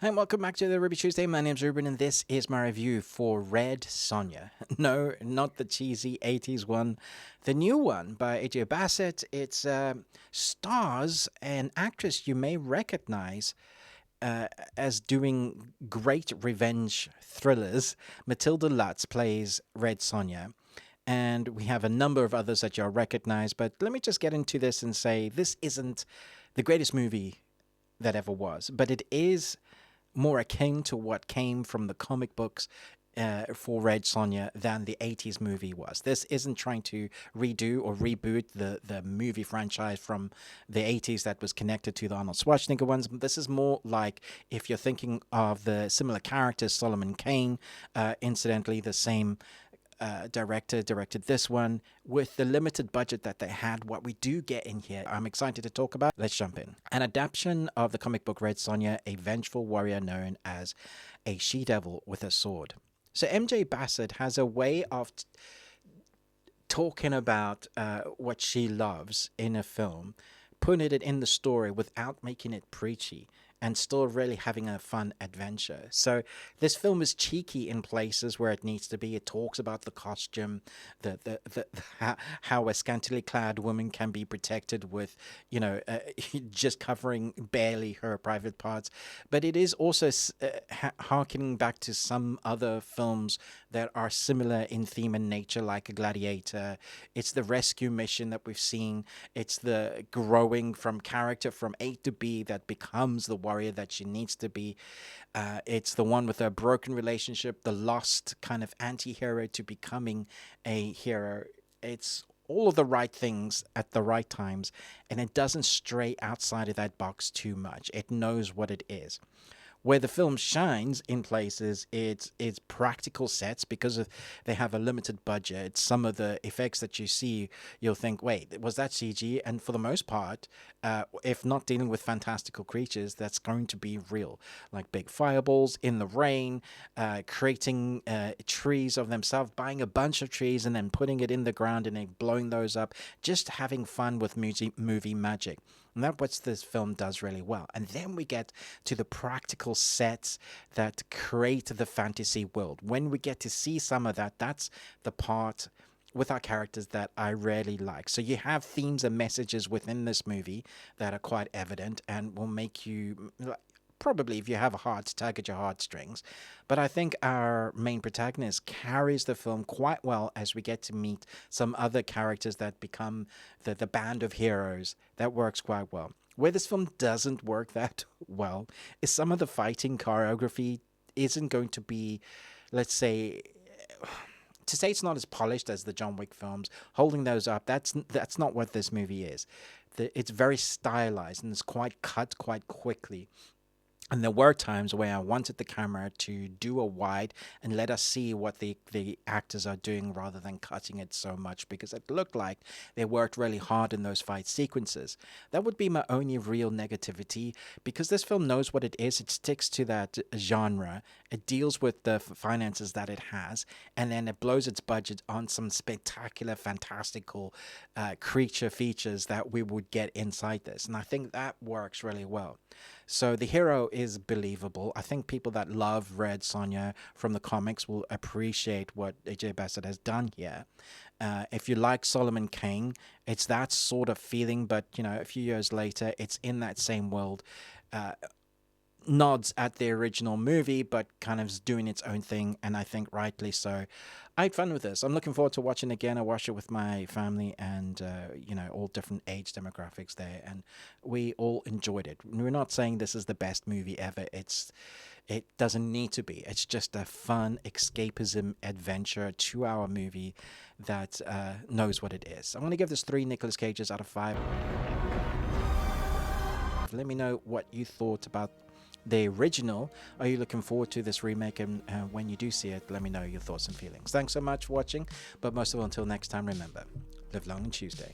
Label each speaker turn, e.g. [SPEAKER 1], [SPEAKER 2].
[SPEAKER 1] Hi, and welcome back to the Ruby Tuesday. My name's Ruben, and this is my review for Red Sonja. No, not the cheesy 80s one, the new one by AJ Bassett. It's stars an actress you may recognize as doing great revenge thrillers. Matilda Lutz plays Red Sonja. And we have a number of others that you'll recognize. But let me just get into this and say this isn't the greatest movie that ever was, but it is more akin to what came from the comic books for Red Sonja than the 80s movie was. This isn't trying to redo or reboot the movie franchise from the 80s that was connected to the Arnold Schwarzenegger ones. This is more like, if you're thinking of the similar characters, Solomon Kane, incidentally, the same director directed this one with the limited budget that they had. What we do get in here, I'm excited to talk about. Let's jump in. An adaptation of the comic book Red Sonja, a vengeful warrior known as a she-devil with a sword. So MJ Bassett has a way of talking about what she loves in a film, putting it in the story without making it preachy, and still really having a fun adventure. So this film is cheeky in places where it needs to be. It talks about the costume, how a scantily clad woman can be protected with, just covering barely her private parts. But it is also harkening back to some other films that are similar in theme and nature, like a Gladiator. It's the rescue mission that we've seen. It's the growing from character from A to B that becomes the warrior that she needs to be. It's the one with a broken relationship, the lost kind of anti-hero to becoming a hero. It's all of the right things at the right times, and it doesn't stray outside of that box too much. It knows what it is. Where the film shines in places, it's practical sets because they have a limited budget. Some of the effects that you see, you'll think, wait, was that CG? And for the most part, if not dealing with fantastical creatures, that's going to be real. Like big fireballs in the rain, creating trees of themselves, buying a bunch of trees and then putting it in the ground and then blowing those up, just having fun with movie magic. And that's what this film does really well. And then we get to the practical sets that create the fantasy world. When we get to see some of that, that's the part with our characters that I really like. So you have themes and messages within this movie that are quite evident and will make you, probably if you have a heart, tug at your heartstrings. But I think our main protagonist carries the film quite well as we get to meet some other characters that become the band of heroes. That works quite well. Where this film doesn't work that well is some of the fighting choreography isn't going to be, let's say, to say it's not as polished as the John Wick films, holding those up, that's not what this movie is. It's very stylized and it's quite cut quite quickly. And there were times where I wanted the camera to do a wide and let us see what the actors are doing rather than cutting it so much, because it looked like they worked really hard in those fight sequences. That would be my only real negativity, because this film knows what it is. It sticks to that genre. It deals with the finances that it has, and then it blows its budget on some spectacular, fantastical creature features that we would get inside this. And I think that works really well. So the hero is believable. I think people that love Red Sonja from the comics will appreciate what AJ Bassett has done here. If you like Solomon Kane, it's that sort of feeling, but a few years later, it's in that same world. Nods at the original movie, but kind of doing its own thing, and I think rightly so. I had fun with this. I'm looking forward to watching it again. I watched it with my family and, all different age demographics there, and we all enjoyed it. We're not saying this is the best movie ever. It doesn't need to be. It's just a fun escapism adventure 2-hour movie that knows what it is. I'm going to give this 3 Nicolas Cages out of 5. Let me know what you thought about the original. Are you looking forward to this remake? And when you do see it, let me know your thoughts and feelings. Thanks so much for watching, but most of all, until next time, remember, live long and Tuesday.